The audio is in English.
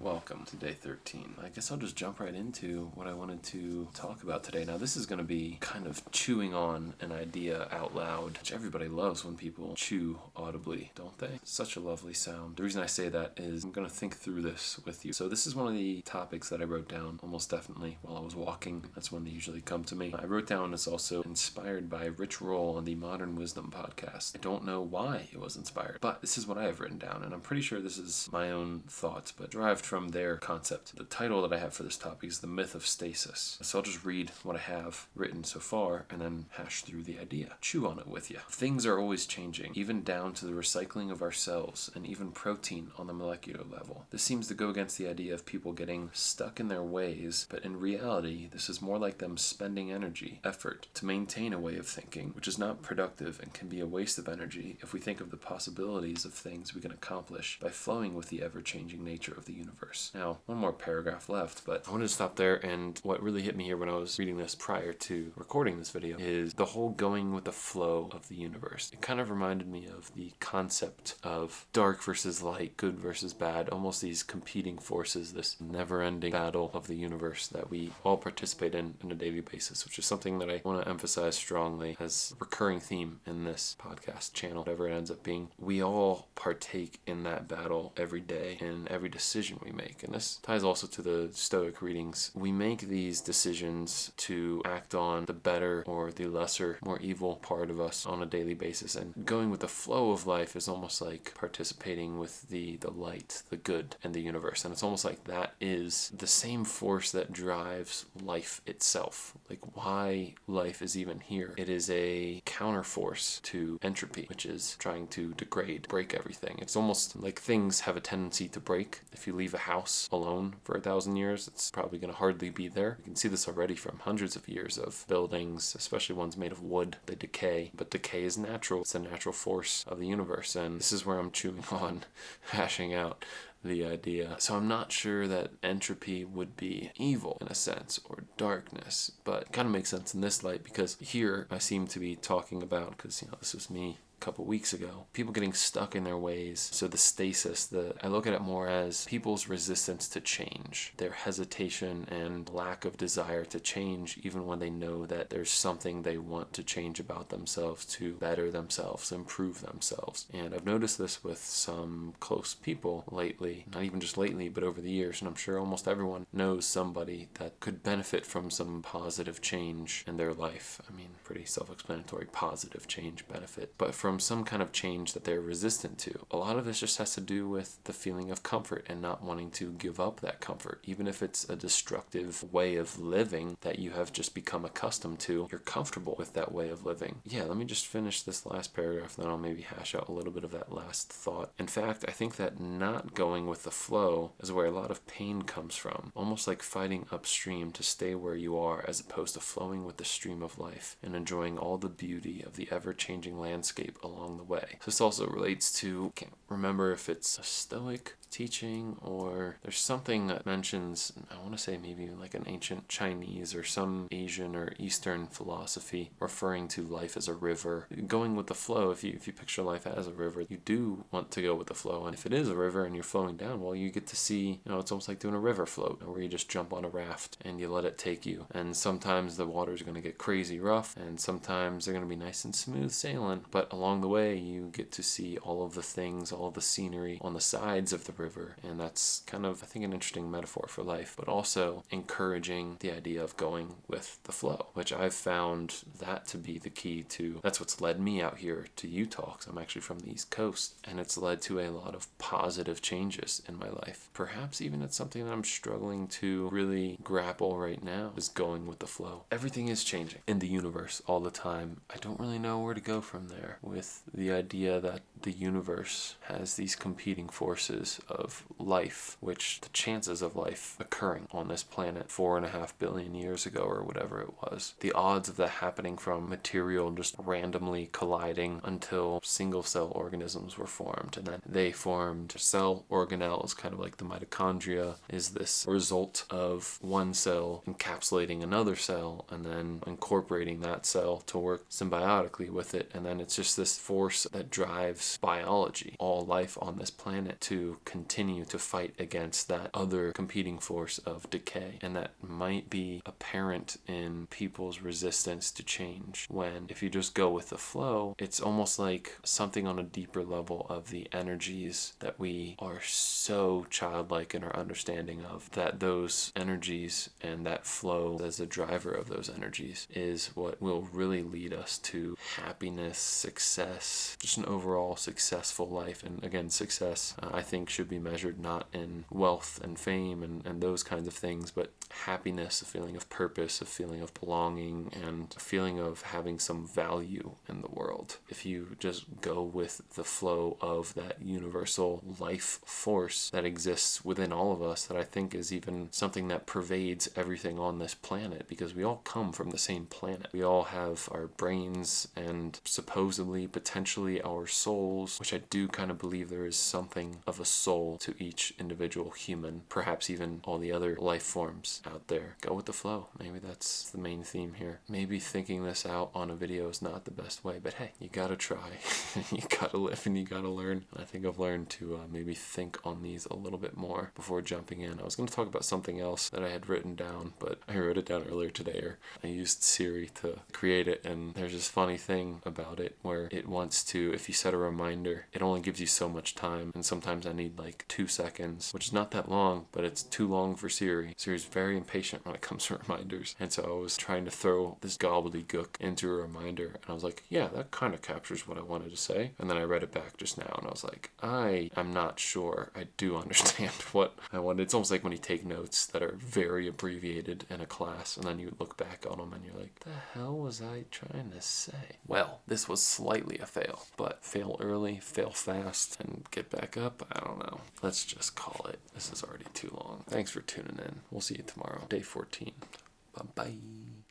Welcome to day 13. I guess I'll just jump right into what I wanted to talk about today. Now, this is going to be kind of chewing on an idea out loud, which everybody loves when people chew audibly, don't they? Such a lovely sound. The reason I say that is I'm going to think through this with you. So this is one of the topics that I wrote down almost definitely while I was walking. That's when they usually come to me. I wrote down it's also inspired by Rich Roll on the Modern Wisdom podcast. I don't know why it was inspired, but this is what I have written down, and I'm pretty sure this is my own thoughts, but derived from their concept. The title that I have for this topic is The Myth of Stasis. So I'll just read what I have written so far and then hash through the idea. Chew on it with you. Things are always changing, even down to the recycling of our cells and even protein on the molecular level. This seems to go against the idea of people getting stuck in their ways, but in reality, this is more like them spending energy, effort, to maintain a way of thinking, which is not productive and can be a waste of energy if we think of the possibilities of things we can accomplish by flowing with the ever-changing nature of the universe. Now, one more paragraph left, but I wanted to stop there, and what really hit me here when I was reading this prior to recording this video is the whole going with the flow of the universe. It kind of reminded me of the concept of dark versus light, good versus bad, almost these competing forces, this never-ending battle of the universe that we all participate in on a daily basis, which is something that I want to emphasize strongly as a recurring theme in this podcast channel, whatever it ends up being. We all partake in that battle every day in every decision we make. And this ties also to the Stoic readings. We make these decisions to act on the better or the lesser, more evil part of us on a daily basis. And going with the flow of life is almost like participating with the light, the good, and the universe. And it's almost like that is the same force that drives life itself. Like why life is even here. It is a counterforce to entropy, which is trying to degrade, break everything. It's almost like things have a tendency to break. If you leave a house alone for 1,000 years, it's probably going to hardly be there. You can see this already from hundreds of years of buildings, especially ones made of wood. They decay, but decay is natural. It's a natural force of the universe, and this is where I'm chewing on, hashing out the idea. So I'm not sure that entropy would be evil in a sense, or darkness, but it kind of makes sense in this light because here I seem to be talking about, because this was me couple weeks ago, people getting stuck in their ways. So the stasis, I look at it more as people's resistance to change, their hesitation and lack of desire to change, even when they know that there's something they want to change about themselves to better themselves, improve themselves. And I've noticed this with some close people lately, not even just lately, but over the years, and I'm sure almost everyone knows somebody that could benefit from some positive change in their life. I mean, pretty self-explanatory, positive change benefit, but from some kind of change that they're resistant to. A lot of this just has to do with the feeling of comfort and not wanting to give up that comfort. Even if it's a destructive way of living that you have just become accustomed to, you're comfortable with that way of living. Yeah, let me just finish this last paragraph, then I'll maybe hash out a little bit of that last thought. In fact, I think that not going with the flow is where a lot of pain comes from. Almost like fighting upstream to stay where you are as opposed to flowing with the stream of life and enjoying all the beauty of the ever-changing landscape along the way. So this also relates to, can't remember if it's a Stoic teaching or there's something that mentions, I want to say maybe like an ancient Chinese or some Asian or Eastern philosophy referring to life as a river. Going with the flow, if you picture life as a river, you do want to go with the flow. And if it is a river and you're flowing down, well, you get to see, it's almost like doing a river float where you just jump on a raft and you let it take you. And sometimes the water's going to get crazy rough and sometimes they're going to be nice and smooth sailing. But along the way, you get to see all of the things, all of the scenery on the sides of the river, and that's kind of, I think, an interesting metaphor for life, but also encouraging the idea of going with the flow, which I've found that to be the key to, that's what's led me out here to Utah, because I'm actually from the East Coast, and it's led to a lot of positive changes in my life. Perhaps even it's something that I'm struggling to really grapple right now, is going with the flow. Everything is changing in the universe all the time. I don't really know where to go from there with the idea that the universe has these competing forces of life, which the chances of life occurring on this planet 4.5 billion years ago or whatever it was, the odds of that happening from material just randomly colliding until single cell organisms were formed, and then they formed cell organelles, kind of like the mitochondria is this result of one cell encapsulating another cell and then incorporating that cell to work symbiotically with it, and then it's just this force that drives use biology, all life on this planet, to continue to fight against that other competing force of decay. And that might be apparent in people's resistance to change, when if you just go with the flow, it's almost like something on a deeper level of the energies that we are so childlike in our understanding of, that those energies and that flow as a driver of those energies is what will really lead us to happiness, success, just an overall successful life. And again, success I think should be measured not in wealth and fame and those kinds of things, but happiness, a feeling of purpose, a feeling of belonging, and a feeling of having some value in the world. If you just go with the flow of that universal life force that exists within all of us, that I think is even something that pervades everything on this planet, because we all come from the same planet. We all have our brains and supposedly, potentially, our souls, which I do kind of believe there is something of a soul to each individual human, perhaps even all the other life forms out there. Go with the flow. Maybe that's the main theme here. Maybe thinking this out on a video is not the best way, but hey, you gotta try. You gotta live and you gotta learn. And I think I've learned to maybe think on these a little bit more before jumping in. I was going to talk about something else that I had written down, but I wrote it down earlier today, or I used Siri to create it, and there's this funny thing about it where it wants to, if you set a reminder, it only gives you so much time, and sometimes I need like 2 seconds, which is not that long, but it's too long for Siri. Siri's very impatient when it comes to reminders, and so I was trying to throw this gobbledygook into a reminder, and I was like, yeah, that kind of captures what I wanted to say. And then I read it back just now, and I was like, I am not sure I do understand what I wanted. It's almost like when you take notes that are very abbreviated in a class, and then you look back on them and you're like, the hell was I trying to say? Well, this was slightly a fail, but fail early, fail fast, and get back up. I don't know. Let's just call it. This is already too long. Thanks for tuning in. We'll see you tomorrow, day 14. Bye-bye.